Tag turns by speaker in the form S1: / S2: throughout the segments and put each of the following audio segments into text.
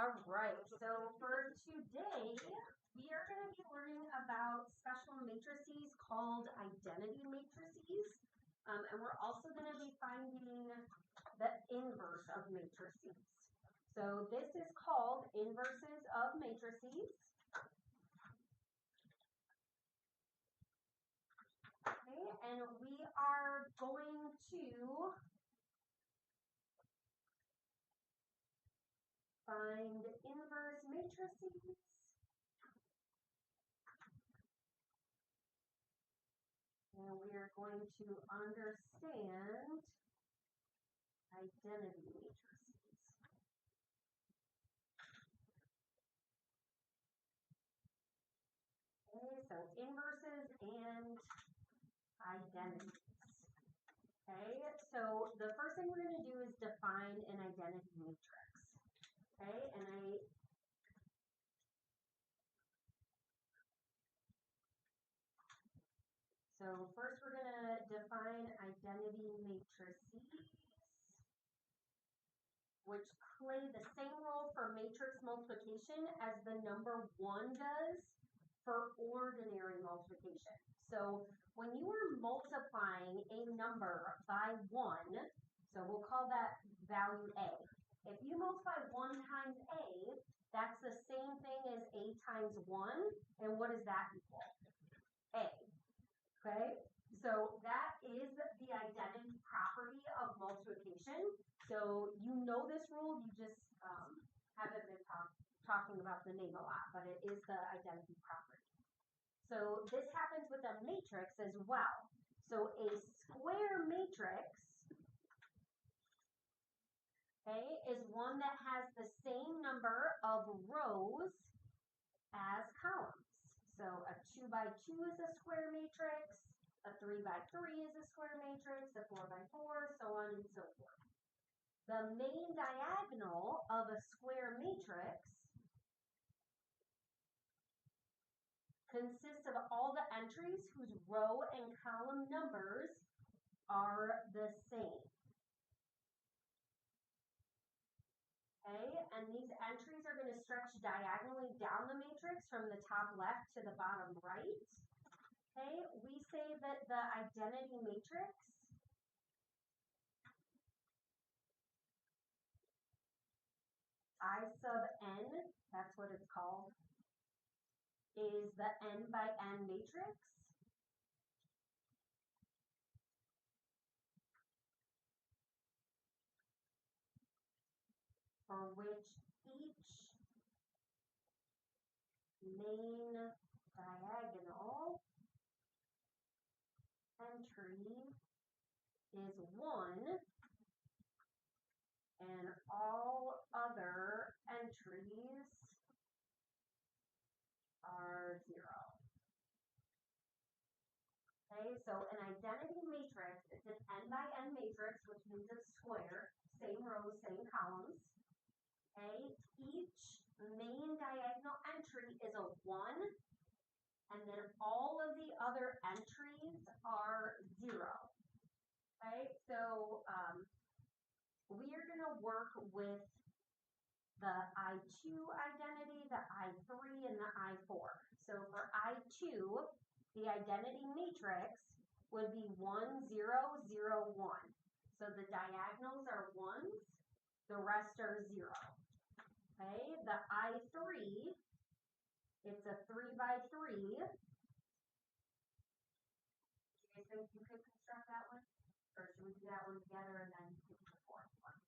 S1: All right, so for today, we are going to be learning about special matrices called identity matrices. And we're also going to be finding the inverse of matrices. So this is called inverses of matrices. Okay, and we are going to find inverse matrices. And we are going to understand identity matrices. Okay, so inverses and identities. Okay, so the first thing we're going to do is define an identity matrix. Okay, so first we're going to define identity matrices, which play the same role for matrix multiplication as the number 1 does for ordinary multiplication. So when you are multiplying a number by 1, so we'll call that value A. If you multiply 1 times A, that's the same thing as A times 1. And what does that equal? A. Okay, so that is the identity property of multiplication. So you know this rule, you just haven't been talking about the name a lot, but it is the identity property. So this happens with a matrix as well. So a square matrix, okay, is one that has the same number of rows as columns. So a 2 by 2 is a square matrix, a 3 by 3 is a square matrix, a 4 by 4, so on and so forth. The main diagonal of a square matrix consists of all the entries whose row and column numbers are the same. Okay, and these entries are going to stretch diagonally down the matrix from the top left to the bottom right. Okay, we say that the identity matrix I sub n, that's what it's called, is the n by n matrix. For which each main diagonal entry is 1 and all other entries are 0. Okay, so an identity matrix is an n by n matrix, which means it's square, same rows, same columns. Okay, each main diagonal entry is a 1, and then all of the other entries are 0. Okay, so we are going to work with the I2 identity, the I3, and the I4. So for I2, the identity matrix would be 1, 0, 0, 1. So the diagonals are 1s, the rest are 0. Okay, the I3, it's a 3 by 3. Do you guys think you could construct that one? Or should we do that one together and then do the fourth one?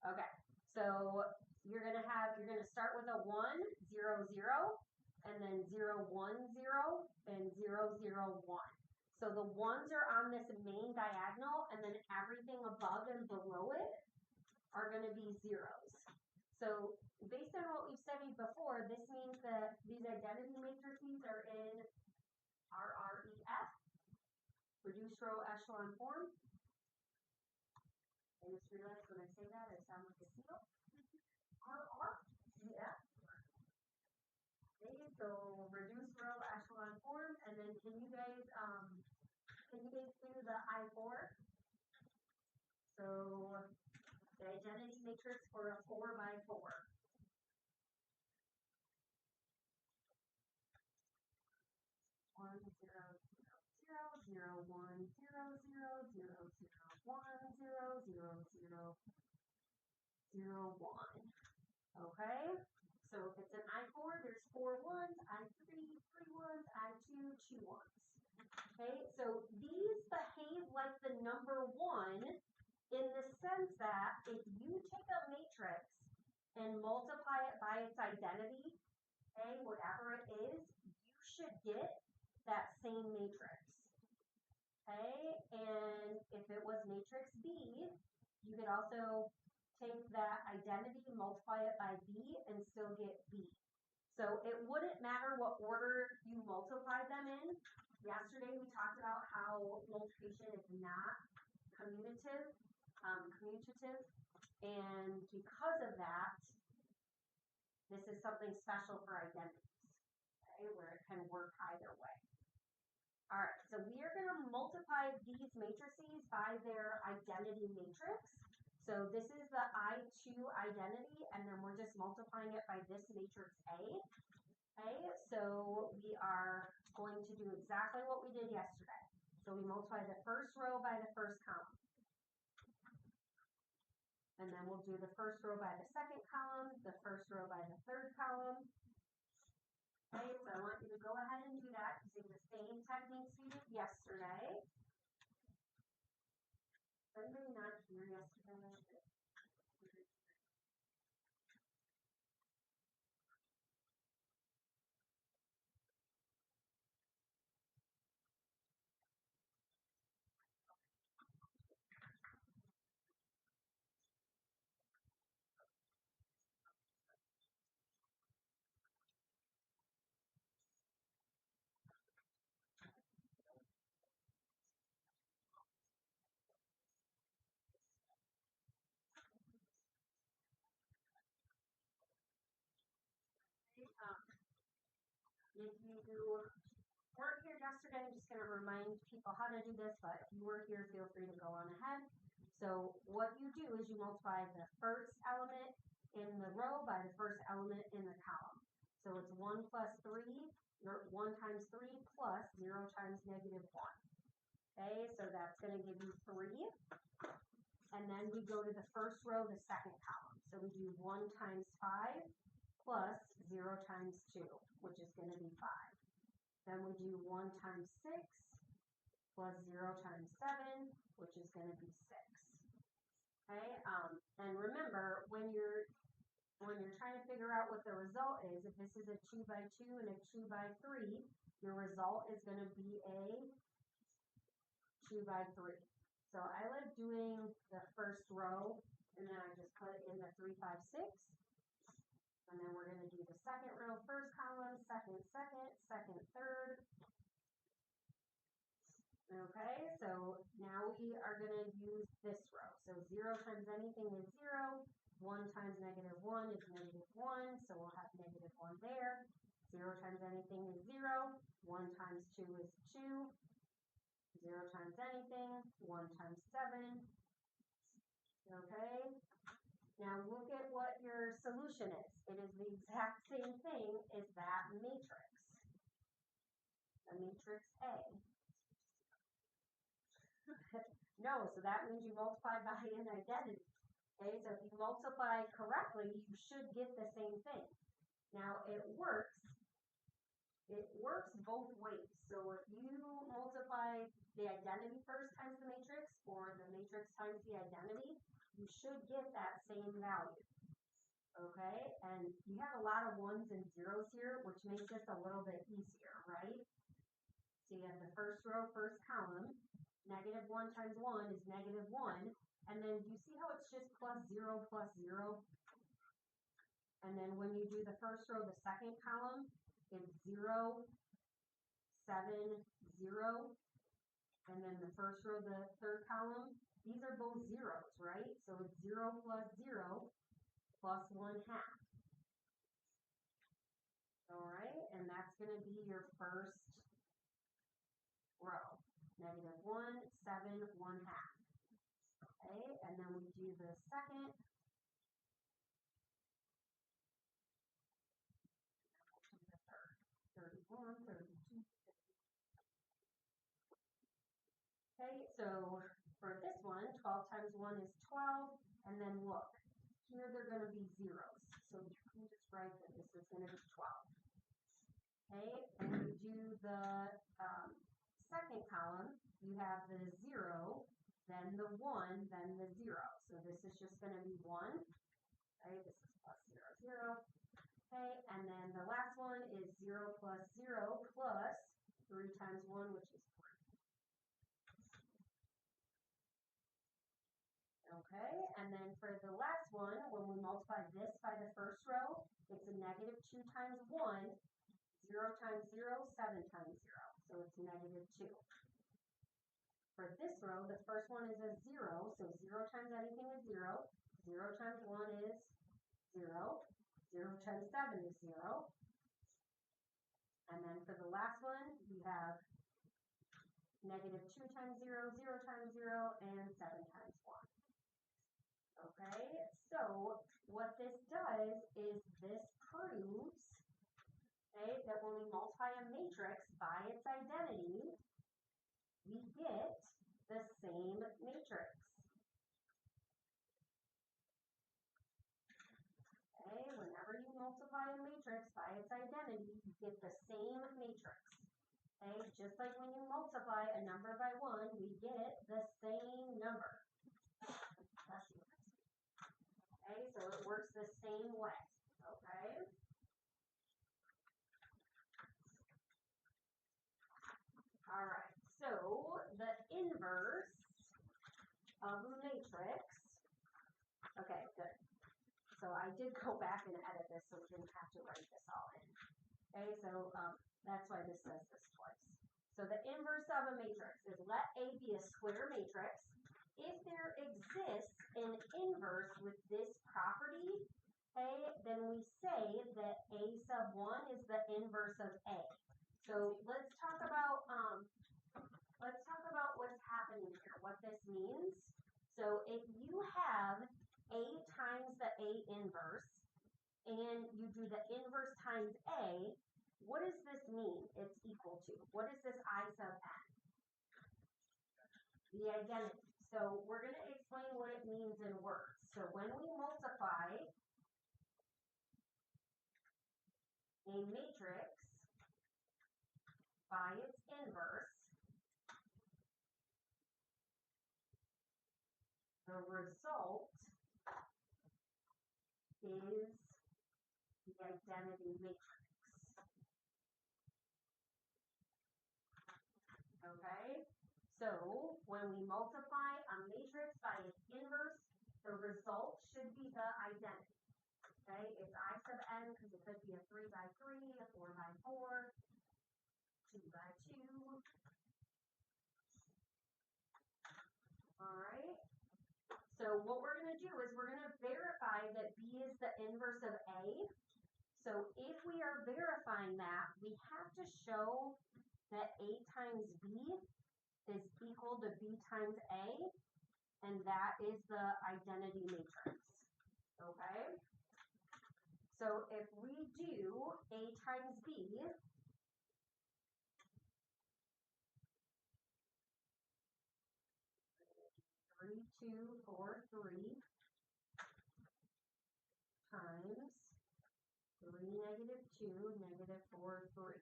S1: Okay, so you're gonna start with a 1, 0, 0, and then 0, 1, 0, and 0, 0, 1. So the 1s are on this main diagonal, and then everything above and below it are going to be 0s. So based on what we've studied before, this means that these identity matrices are in RREF, reduced row echelon form. I just realized when I say that, I sound like a seal. RREF. Okay, so reduced row echelon form, and then can you guys do the I4? So the identity matrix for a 4 by 4. 0, 1, 0, 0, 0, 1, 0, 0, 0, 0, 1. Okay? So if it's an I4, there's 4 ones, I3, 3 ones, I2, 2 ones. Okay? So these behave like the number 1 in the sense that if you take a matrix and multiply it by its identity, okay, whatever it is, you should get that same matrix. Okay, and if it was matrix B, you could also take that identity, multiply it by B, and still get B. So it wouldn't matter what order you multiply them in. Yesterday we talked about how multiplication is not commutative, and because of that, this is something special for identities, okay, where it can work either way. All right, so we are going to multiply these matrices by their identity matrix. So this is the I2 identity, and then we're just multiplying it by this matrix A. Okay, so we are going to do exactly what we did yesterday. So we multiply the first row by the first column. And then we'll do the first row by the second column, the first row by the third column. Okay, so I want you to go ahead and do that using the same techniques we did yesterday. Is anybody not here yesterday? If you weren't here yesterday, I'm just going to remind people how to do this, but if you were here, feel free to go on ahead. So what you do is you multiply the first element in the row by the first element in the column. So it's 1 plus 3, or 1 times 3 plus 0 times negative 1. Okay, so that's going to give you 3. And then we go to the first row, the second column. So we do 1 times 5 plus 0 times 2, which is going to be 5. Then we do 1 times 6 plus 0 times 7, which is going to be 6. Okay, and remember, when you're trying to figure out what the result is, if this is a 2 by 2 and a 2 by 3, your result is going to be a 2 by 3. So I like doing the first row, and then I just put it in the 3, 5, 6. And then we're going to do the second row, first column, second, third. Okay, so now we are going to use this row. So 0 times anything is 0. 1 times negative 1 is negative 1, so we'll have negative 1 there. 0 times anything is 0. 1 times 2 is 2. 0 times anything, 1 times 7. Okay, now look at what your solution is. It is the exact same thing as that matrix, the matrix A. No, so that means you multiply by an identity. Okay, so if you multiply correctly, you should get the same thing. Now it works both ways. So if you multiply the identity first times the matrix, or the matrix times the identity, you should get that same value. Okay, and you have a lot of 1s and 0s here, which makes this a little bit easier, right? So you have the first row, first column. Negative 1 times 1 is negative 1. And then you see how it's just plus 0 plus 0? And then when you do the first row, the second column, it's 0, 7, 0. And then the first row, the third column, these are both zeros, right? So it's 0 plus 0 plus 1 half. All right, and that's going to be your first row. Negative 1, 7, 1 half. Okay, and then we do the second. The third. 31, 32, Okay, so for this one, 12 times 1 is 12, and then look, here they're going to be zeros. So you can just write that this is going to be 12. Okay, and you do the second column, you have the 0, then the 1, then the 0. So this is just going to be 1. Okay, this is plus 0, 0. Okay, and then the last one is 0 plus 0 plus 3 times 1, which is 3. Okay, and then for the last one, when we multiply this by the first row, it's a negative 2 times 1, 0 times 0, 7 times 0. So it's negative 2. For this row, the first one is a 0, so 0 times anything is 0. 0 times 1 is 0. 0 times 7 is 0. And then for the last one, we have negative 2 times 0, 0 times 0, and 7 times 1. Okay, so what this does is this proves, okay, that when we multiply a matrix by its identity, we get the same matrix. Okay, whenever you multiply a matrix by its identity, you get the same matrix. Okay, just like when you multiply a number by 1, we get the same number. Okay, so it works the same way. Okay. All right, so the inverse of a matrix. Okay, good. So I did go back and edit this so we didn't have to write this all in. Okay, so that's why this says this twice. So the inverse of a matrix is let A be a square matrix if there exists an inverse with this property. Okay, then we say that A sub 1 is the inverse of A. So let's talk about what's happening here, what this means. So if you have A times the A inverse, and you do the inverse times A, what does this mean it's equal to? What is this I sub n? The identity. So we're going to explain what it means in words. So when we multiply a matrix by its inverse, the result is the identity matrix. Okay? So when we multiply a matrix by its inverse, the result should be the identity. Okay? It's I sub n because it could be a 3 by 3, a 4 by 4, 2 by 2. All right? So what we're going to do is we're going to verify that B is the inverse of A. So if we are verifying that, we have to show that A times B is equal to B times A, and that is the identity matrix. Okay? So if we do A times B, 3, 2, 4, 3 times 3, negative 2, negative 4, 3.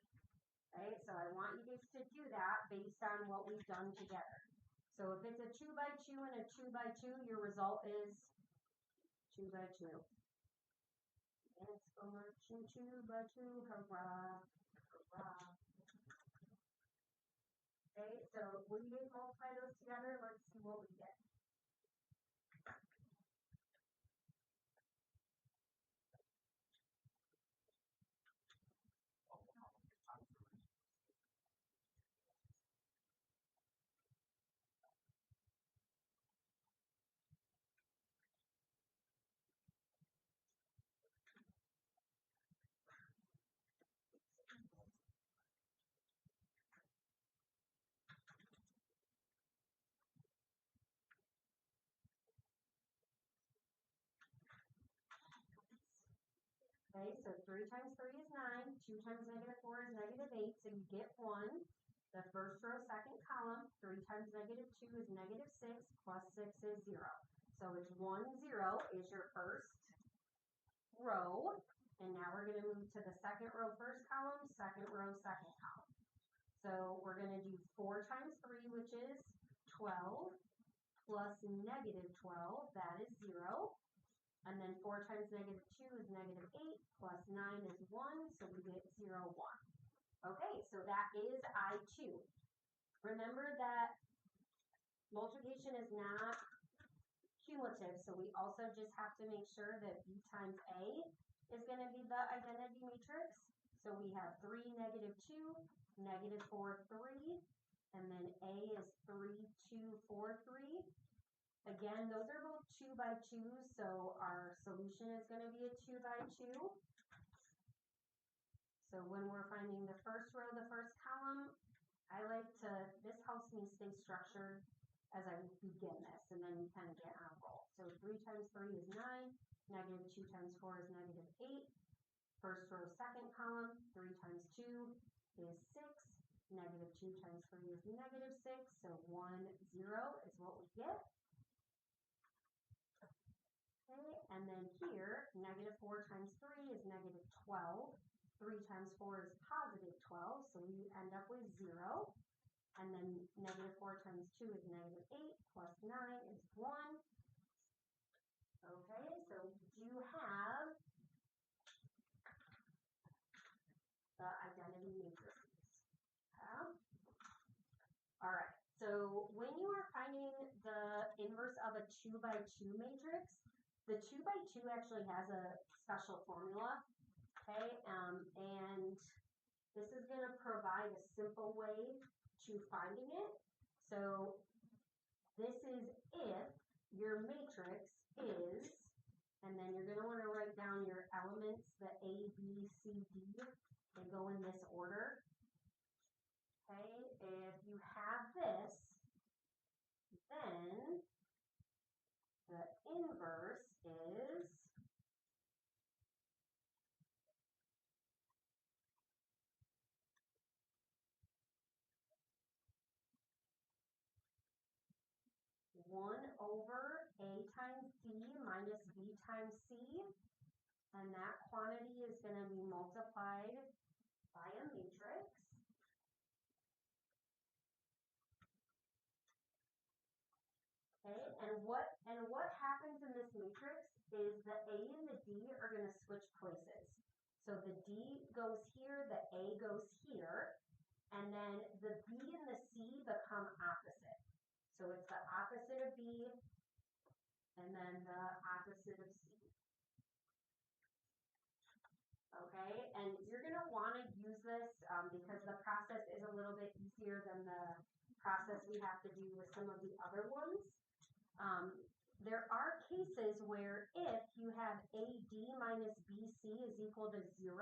S1: Okay, so I want you guys to do that based on what we've done together. So if it's a 2 by 2 and a 2 by 2, your result is 2 by 2. Exclamation 2 by 2, hurrah, hurrah. Okay, so when you guys multiply those together, let's see what we get. Okay, so 3 times 3 is 9, 2 times negative 4 is negative 8, so you get 1. The first row, second column, 3 times negative 2 is negative 6, plus 6 is 0. So it's 1, 0 is your first row. And now we're going to move to the second row, first column, second row, second column. So we're going to do 4 times 3, which is 12, plus negative 12, that is 0. And then 4 times negative 2 is negative 8, plus 9 is 1, so we get 0, 1. Okay, so that is I2. Remember that multiplication is not cumulative, so we also just have to make sure that B times A is going to be the identity matrix. So we have 3, negative 2, negative 4, 3, and then A is 3, 2, 4, 3. Again, those are both 2 by 2, so our solution is going to be a 2 by 2. So when we're finding the first row, the first column, I like to, this helps me stay structured as I begin this, and then we kind of get on a roll. So 3 times 3 is 9, negative 2 times 4 is negative 8. First row, second column, 3 times 2 is 6, negative 2 times 3 is negative 6, so 1, 0 is what we get. Okay, and then here, negative 4 times 3 is negative 12. 3 times 4 is positive 12, so we end up with 0. And then negative 4 times 2 is negative 8, plus 9 is 1. Okay, so we do have the identity matrices. All right, so when you are finding the inverse of a 2 by 2 matrix, the 2 by 2 actually has a special formula. Okay, and this is going to provide a simple way to finding it. So this is if your matrix is, and then you're going to want to write down your elements, the A, B, C, D. They go in this order. Okay, if you have this, then the inverse is 1 over A times C minus B times C, and that quantity is going to be multiplied by a matrix. Okay, and what happens in this matrix is the A and the D are going to switch places. So the D goes here, the A goes here, and then the B and the C become opposite. So it's the opposite of B, and then the opposite of C. Okay, and you're going to want to use this because the process is a little bit easier than the process we have to do with some of the other ones. There are cases where if you have AD minus BC is equal to 0,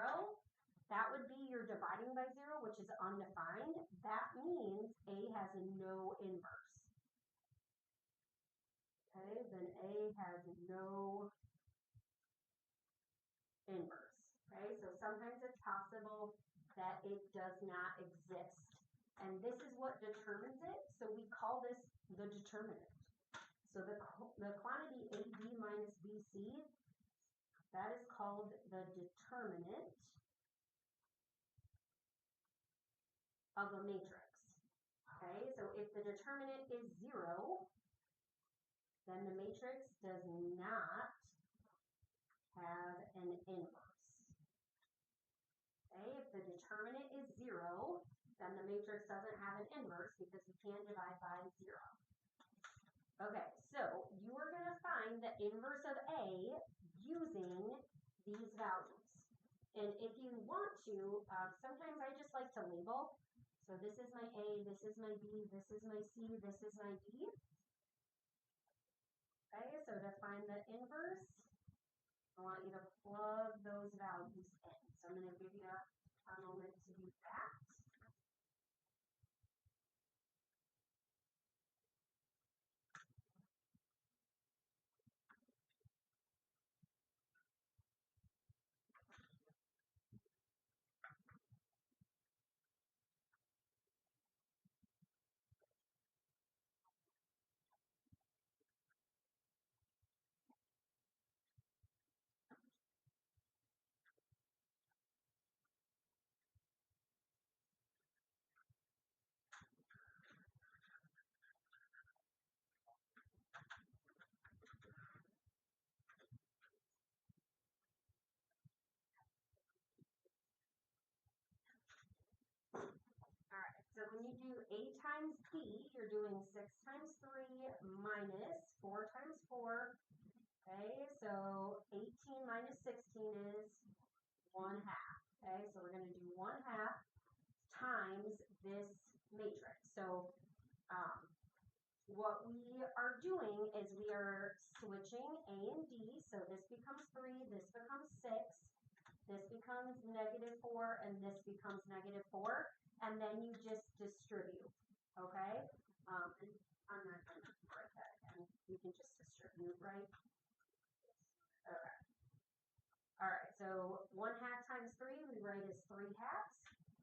S1: that would be your dividing by 0, which is undefined. That means A has no inverse. Okay, then A has no inverse. Okay, so sometimes it's possible that it does not exist. And this is what determines it. So we call this the determinant. So the quantity AD minus BC, that is called the determinant of a matrix. Okay, so if the determinant is 0, then the matrix does not have an inverse. Okay, if the determinant is 0, then the matrix doesn't have an inverse because we can't divide by 0. Okay, so you are going to find the inverse of A using these values. And if you want to, sometimes I just like to label. So this is my A, this is my B, this is my C, this is my D. Okay, so to find the inverse, I want you to plug those values in. So I'm going to give you a moment to do that. do A times B, you're doing 6 times 3 minus 4 times 4. Okay, so 18 minus 16 is 1/2. Okay, so we're going to do 1/2 times this matrix. So what we are doing is we are switching A and D. So this becomes 3, this becomes 6, this becomes -4, and this becomes -4. And then you just distribute. Okay? And I'm not going to write that again. You can just distribute, right? Okay. All right, so 1/2 times 3 we write as 3/2.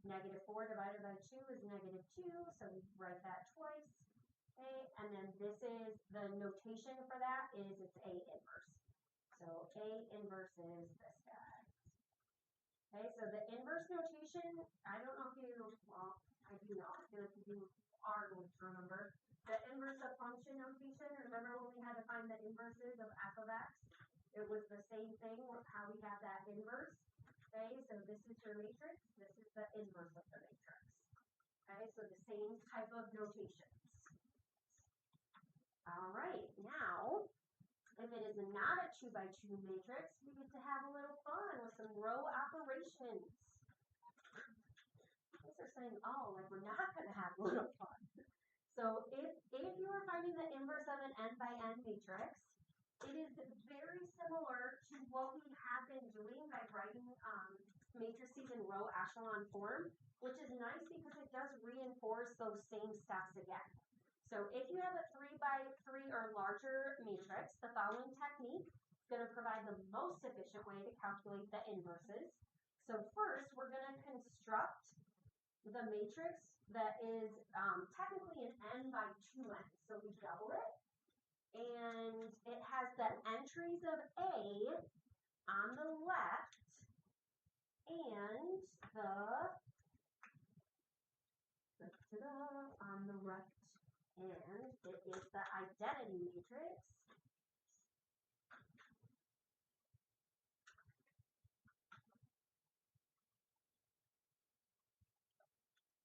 S1: -4 divided by 2 is -2, so we write that twice. Okay, and then this is, the notation for that is it's A inverse. So A inverse is this guy. Okay, so the inverse notation, I don't know if you, well, I do know, I feel like you are going to remember. The inverse of function notation, remember when we had to find the inverses of f of x? It was the same thing with how we have that inverse. Okay, so this is your matrix, this is the inverse of the matrix. Okay, so the same type of notations. All right, now, if it is not a 2 by 2 matrix, we get to have a little fun with some row operations. These are saying, oh, like we're not going to have a little fun. So if you are finding the inverse of an n by n matrix, it is very similar to what we have been doing by writing matrices in row echelon form, which is nice because it does reinforce those same steps again. So if you have a 3 by 3 or larger matrix, the following technique is going to provide the most efficient way to calculate the inverses. So first, we're going to construct the matrix that is technically an n by 2n. So we double it. And it has the entries of A on the left and on the right. And it is the identity matrix.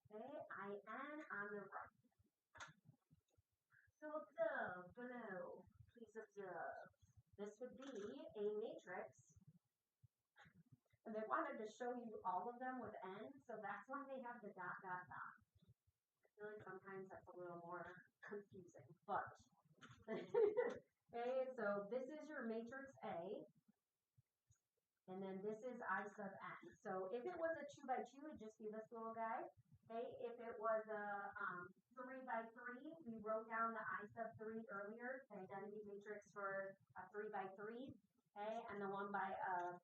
S1: Okay, IN on the right. So observe below. Please observe. This would be a matrix. And they wanted to show you all of them with n, so that's why they have the dot, dot, dot. I feel like sometimes that's a little more confusing, but. Okay, so this is your matrix A. And then this is I sub n. So if it was a 2 by 2, it'd just be this little guy. Okay, if it was a 3 by 3, we wrote down the I sub 3 earlier, the identity matrix for a 3 by 3, okay, and the one by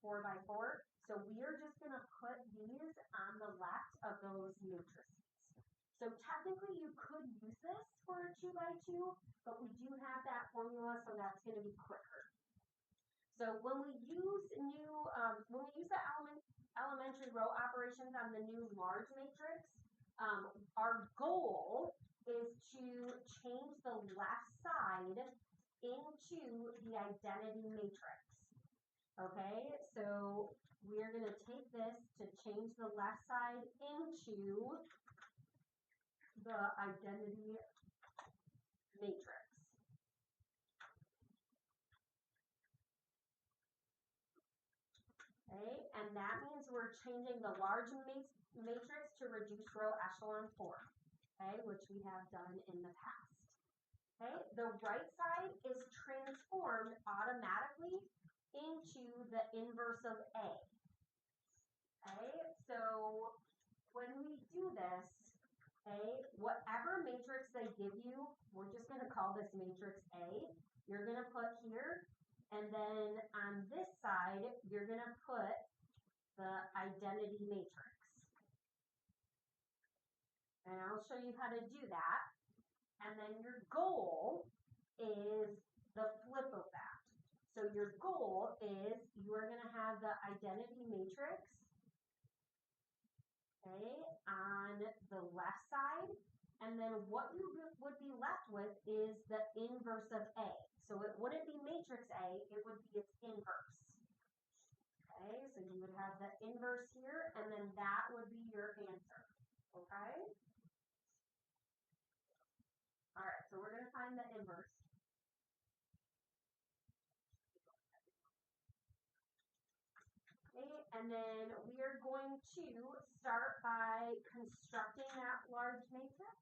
S1: 4 by 4. So we are just going to put these on the left of those matrices. So technically you could use this for a 2 by 2, but we do have that formula, so that's going to be quicker. So when we use the elementary row operations on the new large matrix, our goal is to change the left side into the identity matrix. Okay, so we're going to take this to change the left side into the identity matrix. Okay, and that means we're changing the large matrix to reduce row echelon form, okay, which we have done in the past. Okay, the right side is transformed automatically into the inverse of A. Okay, so when we do this, okay, whatever matrix they give you, we're just going to call this matrix A. You're going to put here. And then on this side, you're going to put the identity matrix. And I'll show you how to do that. And then your goal is the flip of that. So your goal is you are going to have the identity matrix, okay, on the left side. And then what you would be left with is the inverse of A. So it wouldn't be matrix A, it would be its inverse. Okay, so you would have the inverse here, and then that would be your answer. Okay? So we're going to find the inverse. Okay, and then we are going to start by constructing that large matrix.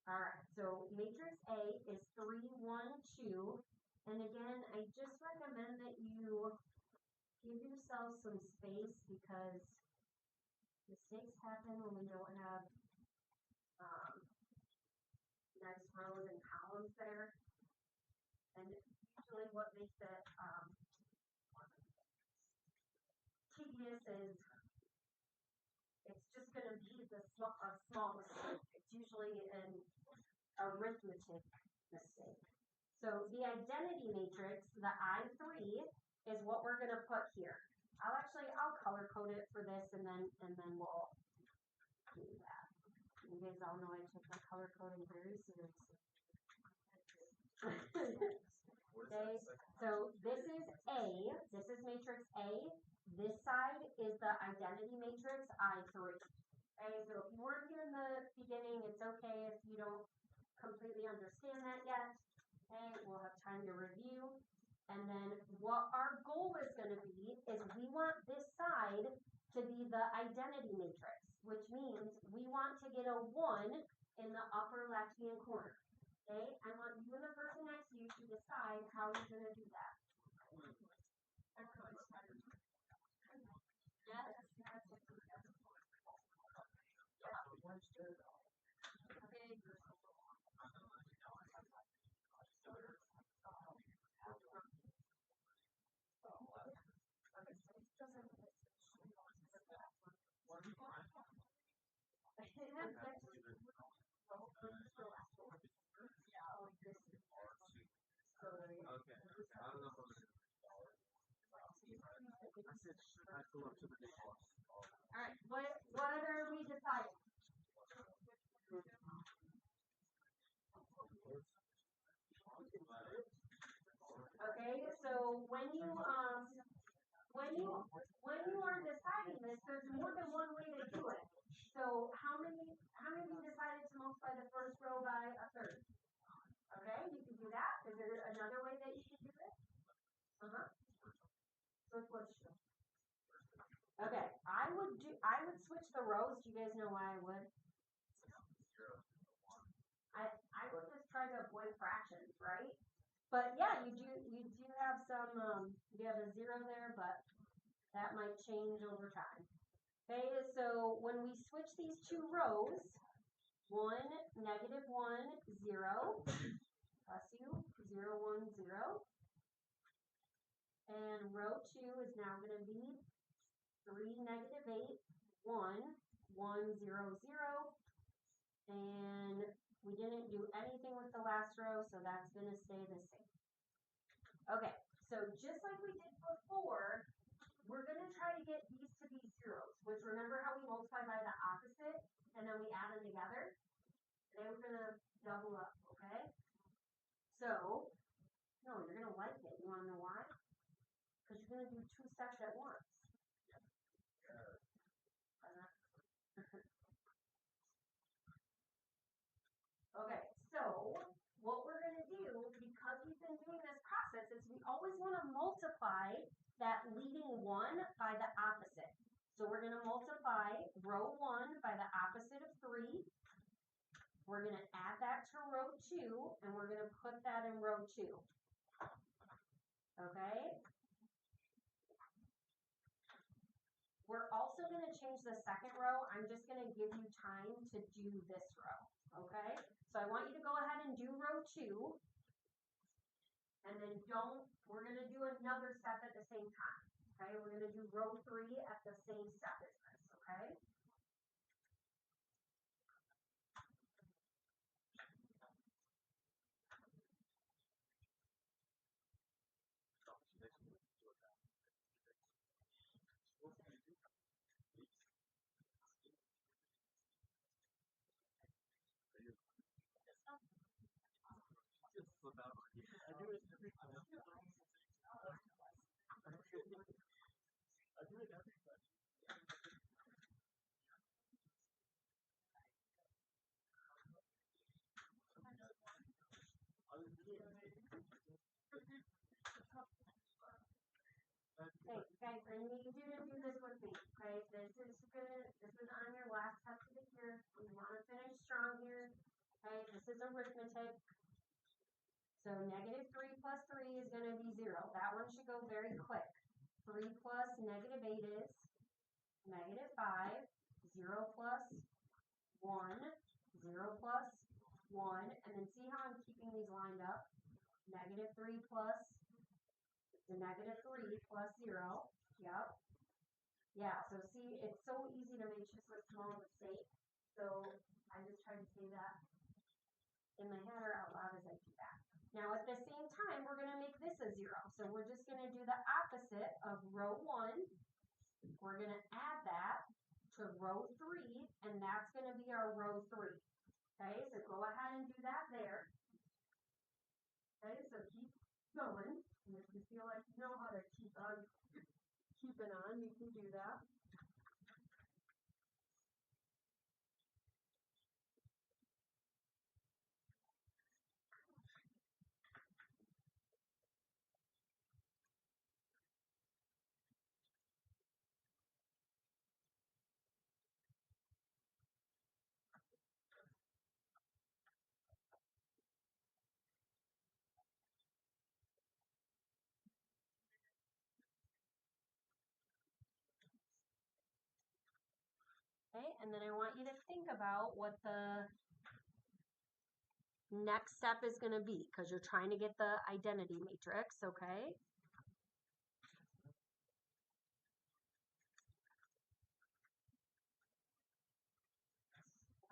S1: All right, so matrix A is 3, 1, 2. And again, I just recommend that you give yourself some space because mistakes happen when we don't have nice rows and columns there. And usually what makes it tedious is it's just going to be a small mistake. It's usually an arithmetic mistake. So the identity matrix, the I3, is what we're going to put here. I'll color code it for this, and then we'll do that. You guys all know I took my color coding very seriously. Okay, so this is A. This is matrix A. This side is the identity matrix I3. Okay, so if you weren't here in the beginning, it's okay if you don't completely understand that yet. Okay, we'll have time to review. And then what our goal is going to be is we want this side to be the identity matrix, which means we want to get a 1 in the upper left-hand corner. Okay, I want you and the person next to you to decide how you're going to do that. Yes. Okay.
S2: Okay. I don't know if I said, should I go up to the next one?
S1: All right. What are we deciding? Okay. So when you are deciding this, there's more than one way to do it. So how many of you decided to multiply the first row by a third? Okay, you can do that. Is there another way that you can do this? So switch. Okay, I would switch the rows. Do you guys know why I would? I would just try to avoid fractions, right? But yeah, you do have some you have a 0 there, but that might change over time. Okay, so when we switch these two rows, 1, -1, 0, bless you, 0, 1, 0. And row 2 is now going to be 3, -8, 1, 1, 0, 0. And we didn't do anything with the last row, so that's going to stay the same. Okay, so just like we did before, we're going to try to get these to be zeros, which remember how we multiply by the opposite and then we add them together? Today we're going to double up, okay? So, no, you're going to like it. You want to know why? Because you're going to do 2 steps at once. Okay, so what we're going to do, because we've been doing this process, is we always want to multiply that leading 1 by the opposite. So we're going to multiply row 1 by the opposite of 3. We're going to add that to row 2, and we're going to put that in row 2. Okay? We're also going to change the second row. I'm just going to give you time to do this row. Okay? So I want you to go ahead and do row 2. And then we're going to do another step at the same time. Okay? We're going to do row 3 at the same step as this. Okay?
S2: I do it every time. I do it every time.
S1: Okay, guys, I need you to do this with me. Okay, this is on your last test of the year. We want to finish strong here. Okay, this is arithmetic. So -3 plus 3 is going to be 0. That one should go very quick. 3 plus -8 is -5. 0 plus 1. 0 plus 1. And then see how I'm keeping these lined up? -3 plus the -3 plus 0. Yep. Yeah, so see, it's so easy to make just a small mistake. So I just try to say that in my head or out loud as I do that. Now at the same time, we're going to make this a 0. So we're just going to do the opposite of row 1. We're going to add that to row 3, and that's going to be our row 3. Okay, so go ahead and do that there. Okay, so keep going. And if you feel like you know how to keep it on, you can do that. Okay, and then I want you to think about what the next step is going to be because you're trying to get the identity matrix, okay?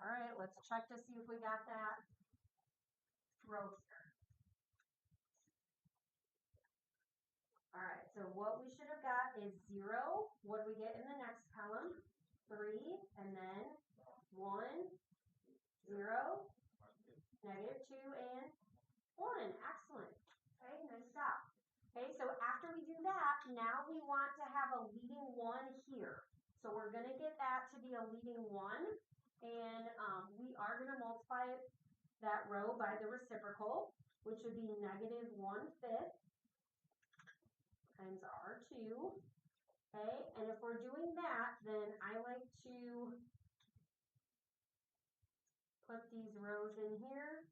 S1: All right, let's check to see if we got that roster. All right, so what we should have got is 0. What do we get in the next column? 3, and then 1, 0, -2, and 1. Excellent. Okay, nice job. Okay, so after we do that, now we want to have a leading 1 here. So we're going to get that to be a leading 1, and we are going to multiply that row by the reciprocal, which would be -1/5 times R2. Okay, and if we're doing that, then I like to put these rows in here.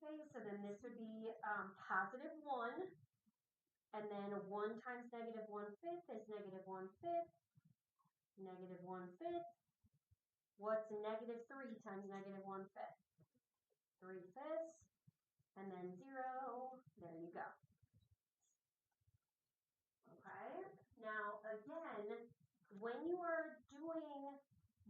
S1: Okay, so then this would be +1, and then 1 times -1/5 is -1/5, -1/5. What's -3 times -1/5? 3/5, and then 0. There you go. Okay, now again, when you are doing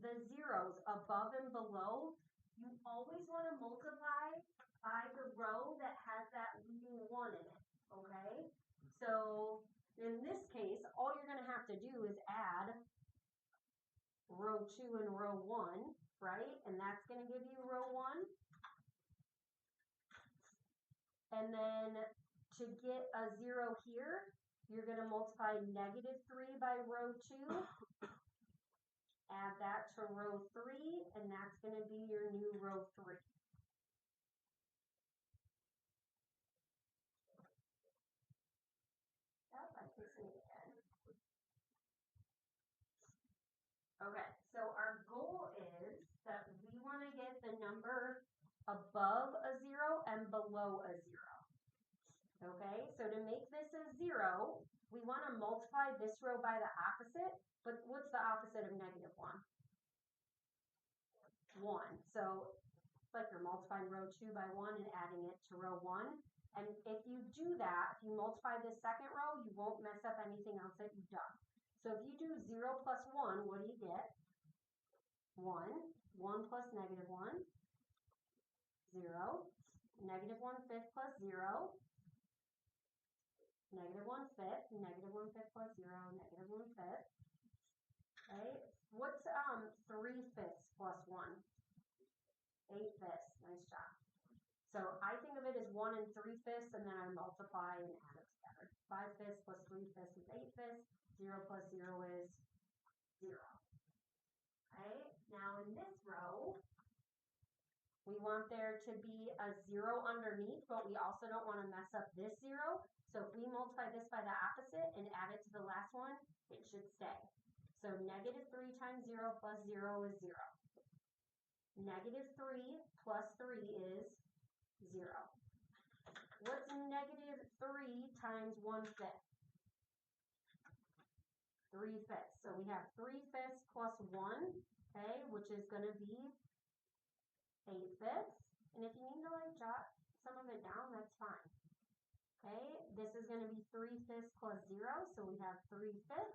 S1: the zeros above and below, you always want to multiply by the row that has that leading 1 in it, okay? So in this case, all you're going to have to do is add row 2 and row 1, right? And that's going to give you row 1. And then to get a 0 here, you're going to multiply -3 by row 2. Add that to row 3, and that's going to be your new row 3. Yep, I can see it again. Okay, so our goal is that we want to get the number above a 0 and below a 0. Okay, so to make this a 0, we want to multiply this row by the opposite. But what's the opposite of -1? 1. So it's like you're multiplying row 2 by 1 and adding it to row 1. And if you do that, if you multiply this second row, you won't mess up anything else that you've done. So if you do 0 plus 1, what do you get? 1. 1 plus -1, 0. -1/5 plus 0. -1/5. -1/5 plus 0. -1/5. Okay. What's 3/5 plus 1? 8/5. Nice job. So I think of it as 1 and 3/5, and then I multiply and add it together. 5/5 plus 3/5 is 8/5. 0 plus 0 is 0. We want there to be a 0 underneath, but we also don't want to mess up this 0. So if we multiply this by the opposite and add it to the last one, it should stay. So negative 3 times 0 plus 0 is 0. Negative 3 plus 3 is 0. What's negative 3 times 1/5? 3/5. So we have 3/5 plus 1, okay, which is going to be 8/5. And if you need to like jot some of it down, that's fine. Okay, this is going to be 3/5 plus 0, so we have 3/5.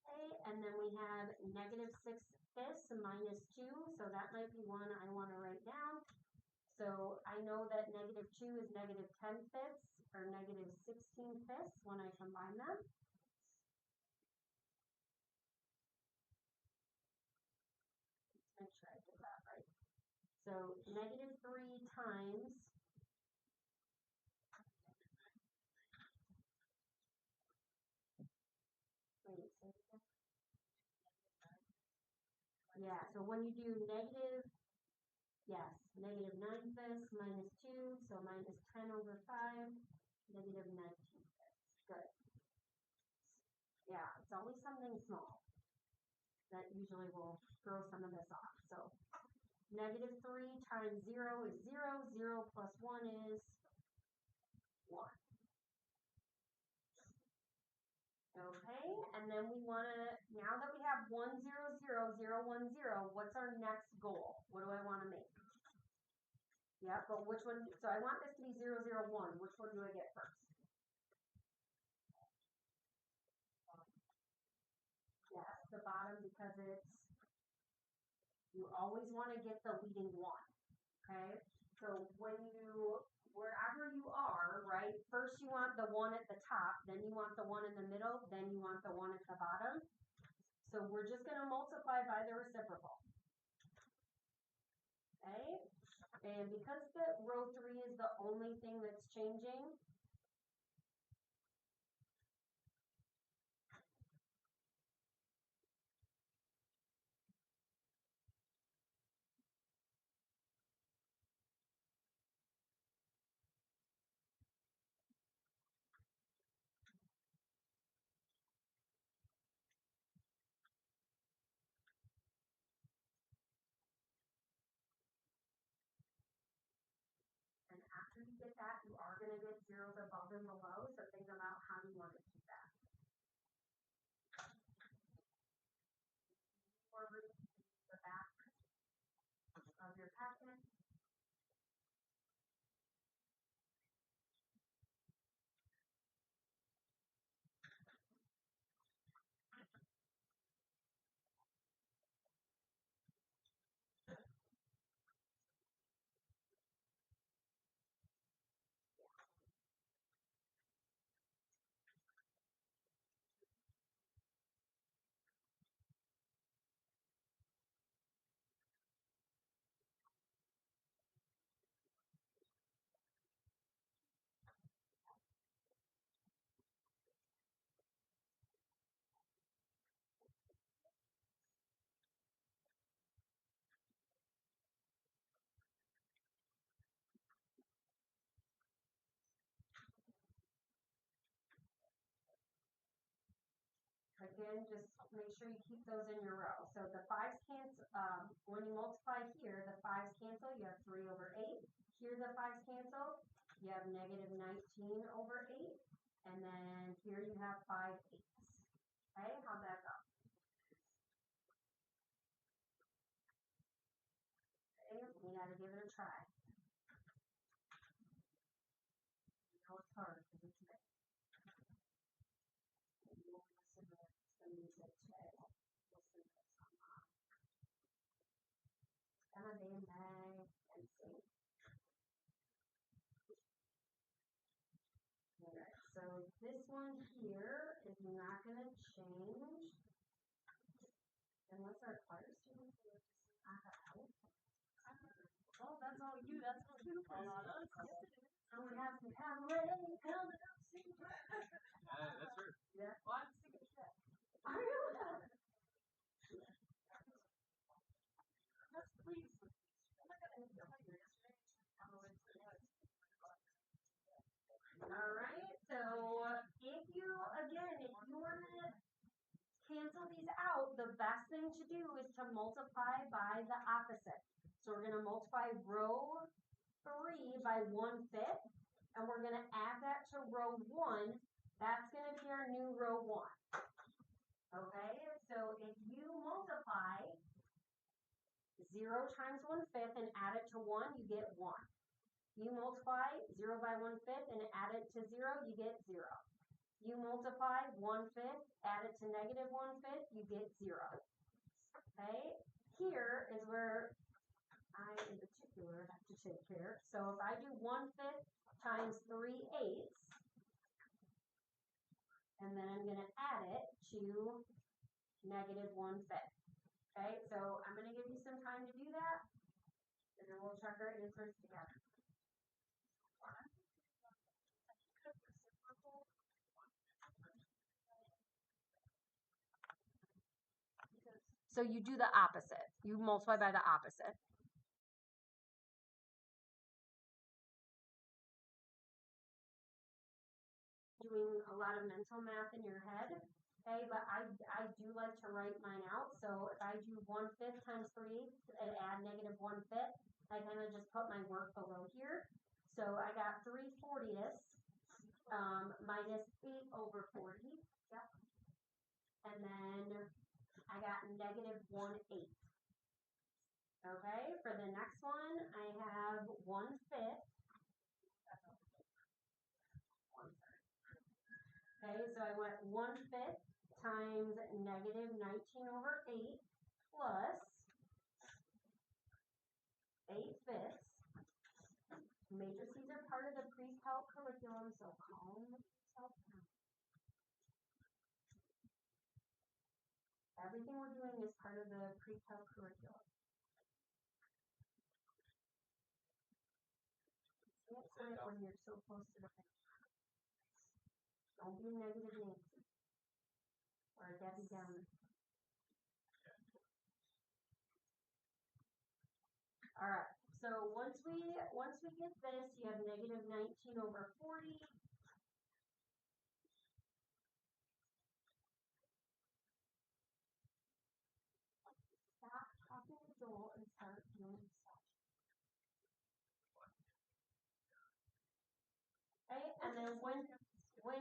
S1: Okay, and then we have negative 6/5 minus 2, so that might be one I want to write down. So I know that negative 2 is negative 10/5 or negative 16/5 when I combine them. Let's make sure I did that right. So negative 3 times yeah, so when you do negative, yes, negative 9/5 minus 2, so minus 10 over 5, negative 19/5. Good. Yeah, it's always something small that usually will throw some of this off. So negative 3 times 0 is 0. 0 plus 1 is 1. Okay, and then we want to, now that we have 1, 0, 0, 0, 1, 0, what's our next goal? What do I want to make? Yeah, but which one? So I want this to be 0, 0, 1. Which one do I get first? Yes, the bottom, because it's, you always want to get the leading one. Okay, so when you, wherever you are, right, first you want the one at the top, then you want the one in the middle, then you want the one at the bottom. So we're just going to multiply by the reciprocal. Okay, and because the row 3 is the only thing that's changing, and after you get that, you are going to get zeros above and below, so think about how you want to keep that. Or read the back of your packet. Again, just make sure you keep those in your row. So the 5s cancel, when you multiply here, the 5s cancel, you have 3 over 8. Here the 5s cancel, you have negative 19 over 8. And then here you have 5 8s. Okay, how'd that go? Okay, we gotta give it a try. I know it's hard because it's mixed. Maybe we'll listen to some music today. Listen to some Emma Day and May and sing. Alright, so this one here is not going to change unless our choir students are just
S3: Oh, that's all we do. That's all we do for a lot of us. Yes, it is.
S1: so we have to have a
S3: Held it up, sing.
S2: That's her.
S1: Yeah.
S3: Well, I'm singing shit.
S1: I know that.
S3: Yes, please. Oh my God,
S1: Alright, so if you want to cancel these out, the best thing to do is to multiply by the opposite. So we're going to multiply row 3 by 1/5, and we're going to add that to row 1. That's going to be our new row 1. Okay, so if you multiply 0 times 1/5 and add it to 1, you get 1. You multiply 0 by 1/5 and add it to 0, you get 0. You multiply 1/5, add it to negative 1/5, you get 0. Okay, here is where I, in particular, have to take care. So if I do 1/5 times 3/8, and then I'm going to add it to negative 1/5. Okay, so I'm going to give you some time to do that, and then we'll check our answers together. So you do the opposite. You multiply by the opposite. Doing a lot of mental math in your head, okay, but I do like to write mine out. So if I do 1/5 times 3/8 and add negative 1/5, I kind of just put my work below here. So I got 3/40 minus 8/40. Yep. And then I got negative 1/8. Okay, for the next one, I have 1/5. Okay, so I went 1/5 times negative 19/8 plus 8/5. Matrices are part of the pre-calc curriculum, so calm yourself down. Everything we're doing is part of the pre-calc curriculum. Can't say it when you're so close to the finish. Don't be negative Nancy or Debbie Downer. All right. So once we get this, you have negative 19/40. Stop talking to Joel and start doing stuff. Okay, and then when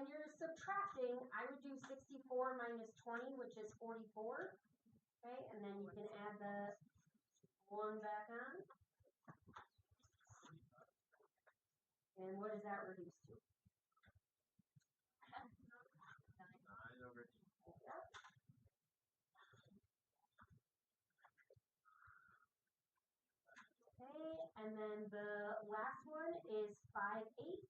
S1: you're subtracting, I would do 64 minus 20, which is 44. Okay, and then you can add the 1 back on. And what does that reduce to?
S2: 9/8.
S1: Yep. Okay, and then the last one is 5/8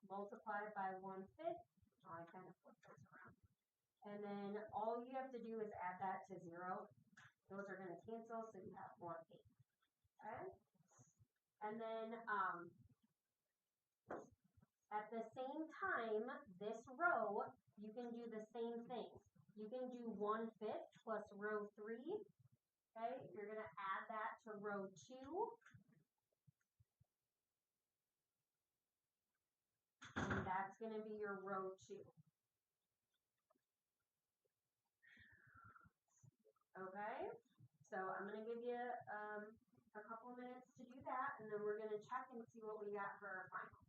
S1: multiplied by 1/5. Oh, I kind of flipped those around. And then all you have to do is add that to 0. Those are going to cancel, so you have 1/8. Okay? And then at the same time, this row, you can do the same thing. You can do 1/5 plus row 3. Okay, you're going to add that to row 2. And that's going to be your row 2. Okay, so I'm going to give you a couple minutes to do that, and then we're going to check and see what we got for our final.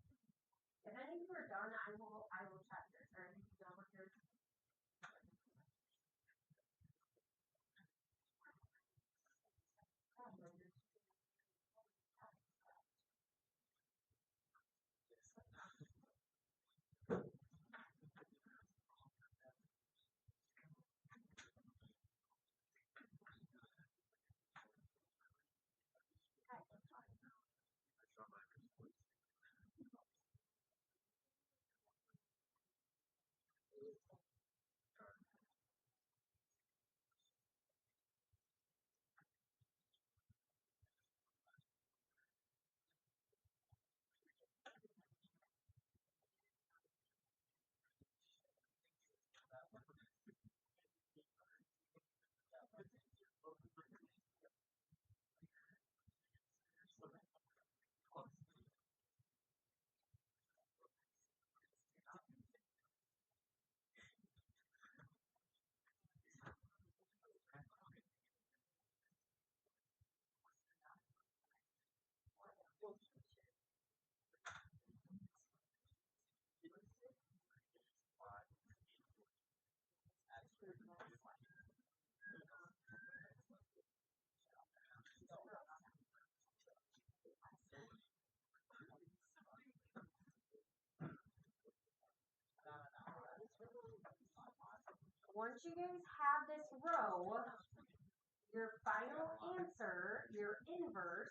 S1: If any of you are done, I will check this. Are you done with yours?
S2: I saw my response.
S1: once you guys have this row, your final answer, your inverse,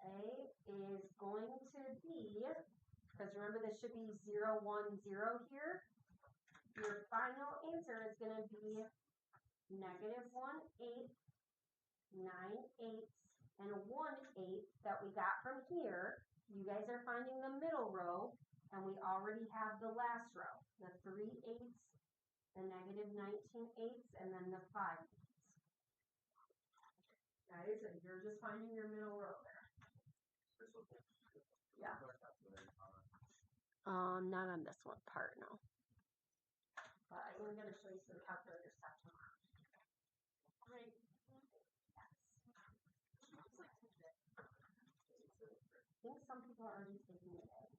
S1: okay, is going to be, because remember this should be 0, 1, 0 here. Your final answer is going to be negative 1/8, 9/8, and a 1/8 that we got from here. You guys are finding the middle row, and we already have the last row, the 3/8, the negative 19/8, and then the 5/8. Guys, and you're just finding your middle row there. Yeah. Not on this one part, no. But I'm going to show you some calculator stuff tomorrow.
S3: Great.
S1: I think some people are already taking it out.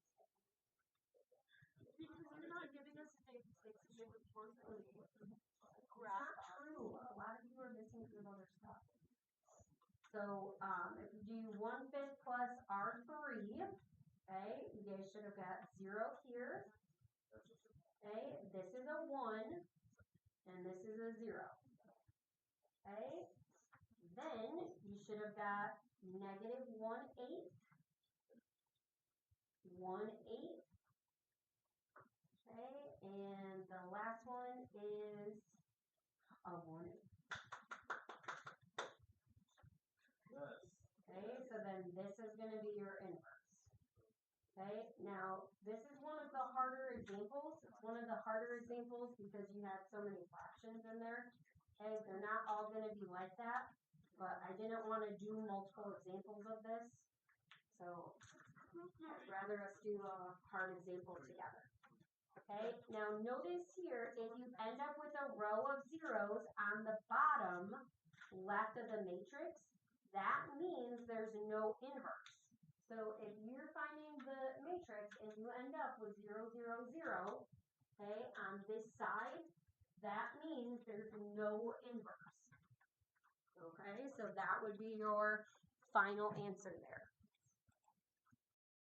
S3: Because you're not giving us a date mistakes to give reports that we
S1: That's
S3: grasp.
S1: not true. A lot of you are missing some other stuff. So if you do 1/5 plus R3, okay, you guys should have got 0 here. Okay, this is a 1, and this is a 0. Okay, then you should have got negative 1/8, 1/8. Okay, and the last one is a 1/8. Okay, so then this is going to be your inverse. Okay, now this is one of the harder examples. It's one of the harder examples because you have so many fractions in there. Okay, they're not all going to be like that, but I didn't want to do multiple examples of this. So I'd rather us do a hard example together. Okay, now notice here, if you end up with a row of zeros on the bottom left of the matrix, that means there's no inverse. So if you're finding the matrix and you end up with 0, 0, 0, okay, on this side, that means there's no inverse. Okay, so that would be your final answer there.